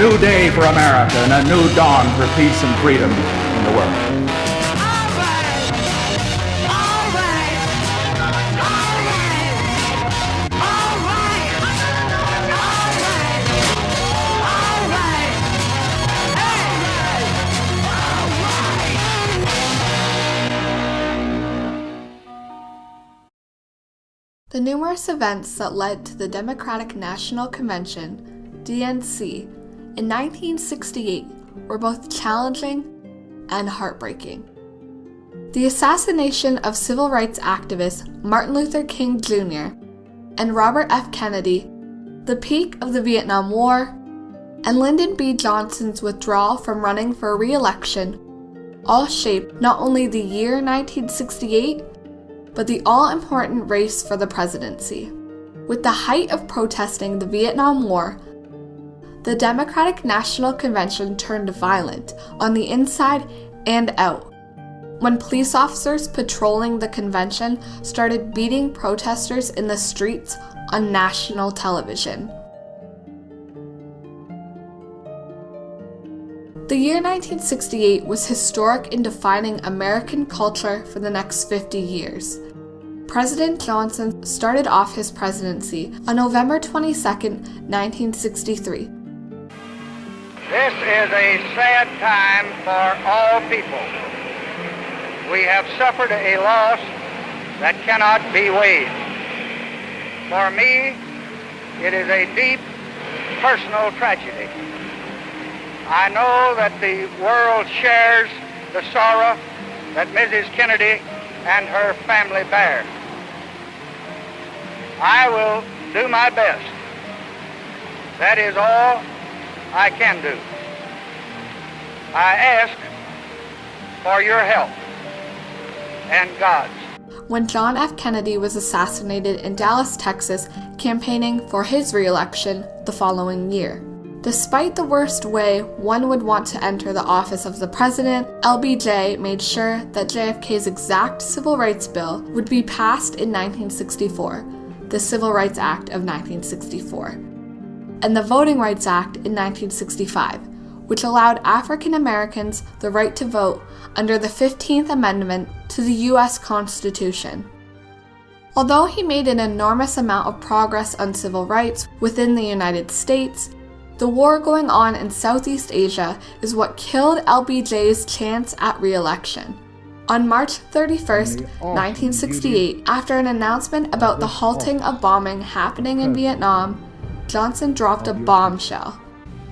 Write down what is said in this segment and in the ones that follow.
new day for America and a new dawn for peace and freedom in the world. The numerous events that led to the Democratic National Convention, DNC, in 1968 were both challenging and heartbreaking. The assassination of civil rights activist Martin Luther King Jr. and Robert F. Kennedy, the peak of the Vietnam War, and Lyndon B. Johnson's withdrawal from running for re-election all shaped not only the year 1968, but the all-important race for the presidency. With the height of protesting the Vietnam War, the Democratic National Convention turned violent on the inside and out, when police officers patrolling the convention started beating protesters in the streets on national television. The year 1968 was historic in defining American culture for the next 50 years. President Johnson started off his presidency on November 22, 1963. This is a sad time for all people. We have suffered a loss that cannot be weighed. For me, it is a deep personal tragedy. I know that the world shares the sorrow that Mrs. Kennedy and her family bear. I will do my best. That is all I can do. I ask for your help and God's. When John F. Kennedy was assassinated in Dallas, Texas, campaigning for his re-election the following year. Despite the worst way one would want to enter the office of the president, LBJ made sure that JFK's exact civil rights bill would be passed in 1964, the Civil Rights Act of 1964, and the Voting Rights Act in 1965, which allowed African Americans the right to vote under the 15th Amendment to the U.S. Constitution. Although he made an enormous amount of progress on civil rights within the United States, the war going on in Southeast Asia is what killed LBJ's chance at re-election. On March 31, 1968, after an announcement about the halting of bombing happening in Vietnam, Johnson dropped a bombshell.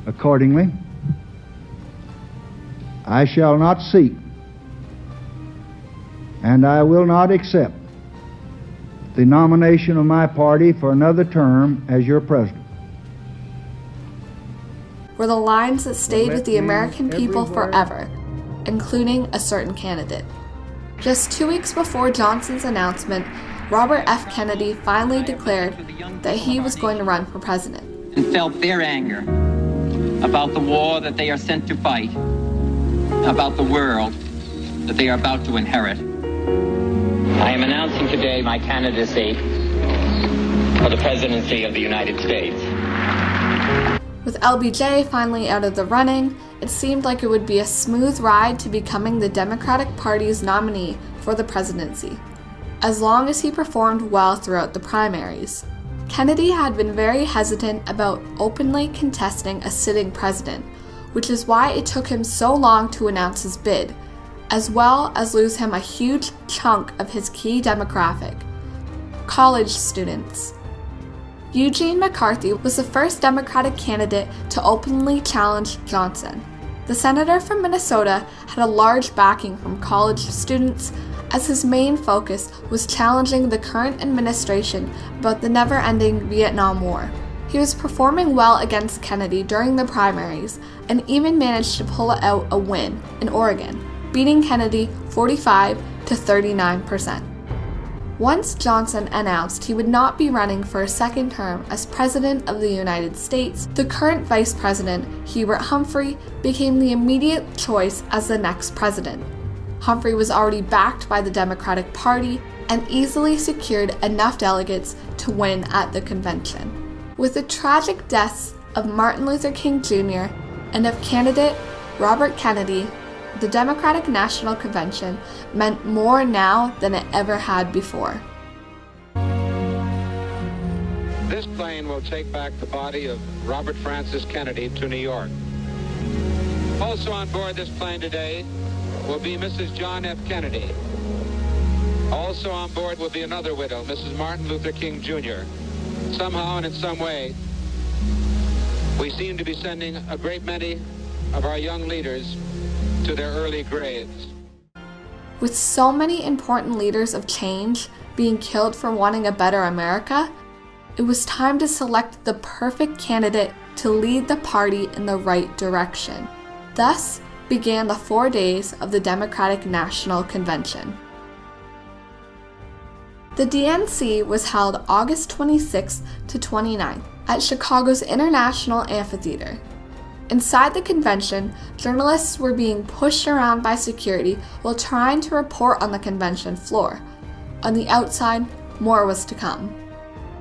Accordingly, I shall not seek, and I will not accept the nomination of my party for another term as your president. Were the lines that stayed with the American people forever, including a certain candidate. Just 2 weeks before Johnson's announcement, Robert F. Kennedy finally declared that he was going to run for president. And felt their anger about the war that they are sent to fight, about the world that they are about to inherit. I am announcing today my candidacy for the presidency of the United States. With LBJ finally out of the running, it seemed like it would be a smooth ride to becoming the Democratic Party's nominee for the presidency, as long as he performed well throughout the primaries. Kennedy had been very hesitant about openly contesting a sitting president, which is why it took him so long to announce his bid, as well as lose him a huge chunk of his key demographic, college students. Eugene McCarthy was the first Democratic candidate to openly challenge Johnson. The senator from Minnesota had a large backing from college students, as his main focus was challenging the current administration about the never-ending Vietnam War. He was performing well against Kennedy during the primaries and even managed to pull out a win in Oregon, beating Kennedy 45 to 39%. Once Johnson announced he would not be running for a second term as President of the United States, the current Vice President, Hubert Humphrey, became the immediate choice as the next president. Humphrey was already backed by the Democratic Party and easily secured enough delegates to win at the convention. With the tragic deaths of Martin Luther King Jr. and of candidate Robert Kennedy, the Democratic National Convention meant more now than it ever had before. This plane will take back the body of Robert Francis Kennedy to New York. Also on board this plane today will be Mrs. John F. Kennedy. Also on board will be another widow, Mrs. Martin Luther King Jr. Somehow and in some way, we seem to be sending a great many of our young leaders to their early graves. With so many important leaders of change being killed for wanting a better America, it was time to select the perfect candidate to lead the party in the right direction. Thus began the 4 days of the Democratic National Convention. The DNC was held August 26 to 29 at Chicago's International Amphitheater. Inside the convention, journalists were being pushed around by security while trying to report on the convention floor. On the outside, more was to come.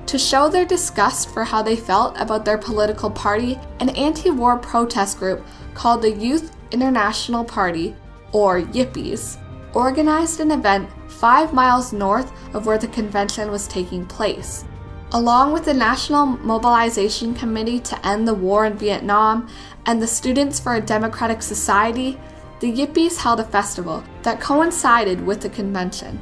To show their disgust for how they felt about their political party, an anti-war protest group called the Youth International Party, or Yippies, organized an event 5 miles north of where the convention was taking place. Along with the National Mobilization Committee to End the War in Vietnam and the Students for a Democratic Society, the Yippies held a festival that coincided with the convention.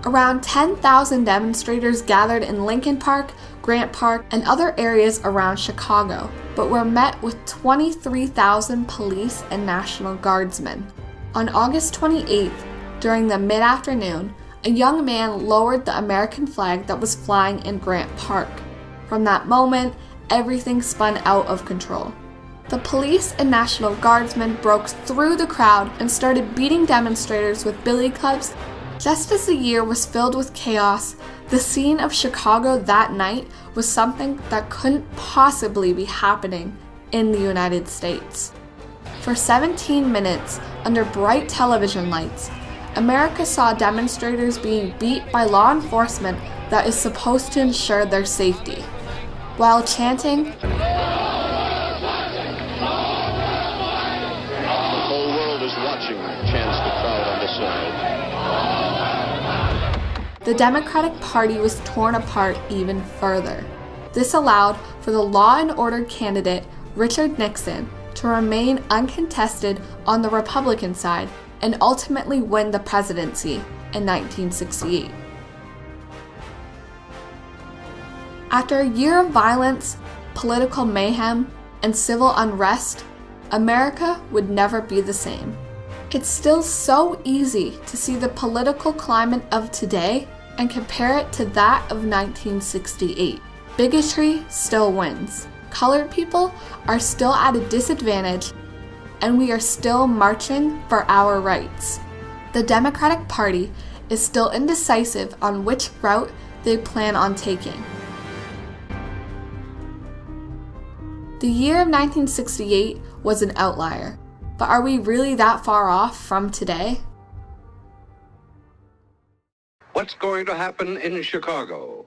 Around 10,000 demonstrators gathered in Lincoln Park, Grant Park, and other areas around Chicago, but were met with 23,000 police and National Guardsmen. On August 28th, during the mid-afternoon, a young man lowered the American flag that was flying in Grant Park. From that moment, everything spun out of control. The police and National Guardsmen broke through the crowd and started beating demonstrators with billy clubs. Just as the year was filled with chaos, the scene of Chicago that night was something that couldn't possibly be happening in the United States. For 17 minutes, under bright television lights, America saw demonstrators being beat by law enforcement that is supposed to ensure their safety, while chanting, "The whole world is watching," chants the crowd on the side. the Democratic Party was torn apart even further. This allowed for the law and order candidate Richard Nixon to remain uncontested on the Republican side and ultimately win the presidency in 1968. After a year of violence, political mayhem, and civil unrest, America would never be the same. It's still so easy to see the political climate of today and compare it to that of 1968. Bigotry still wins. Colored people are still at a disadvantage, and we are still marching for our rights. The Democratic Party is still indecisive on which route they plan on taking. The year of 1968 was an outlier, but are we really that far off from today? What's going to happen in Chicago?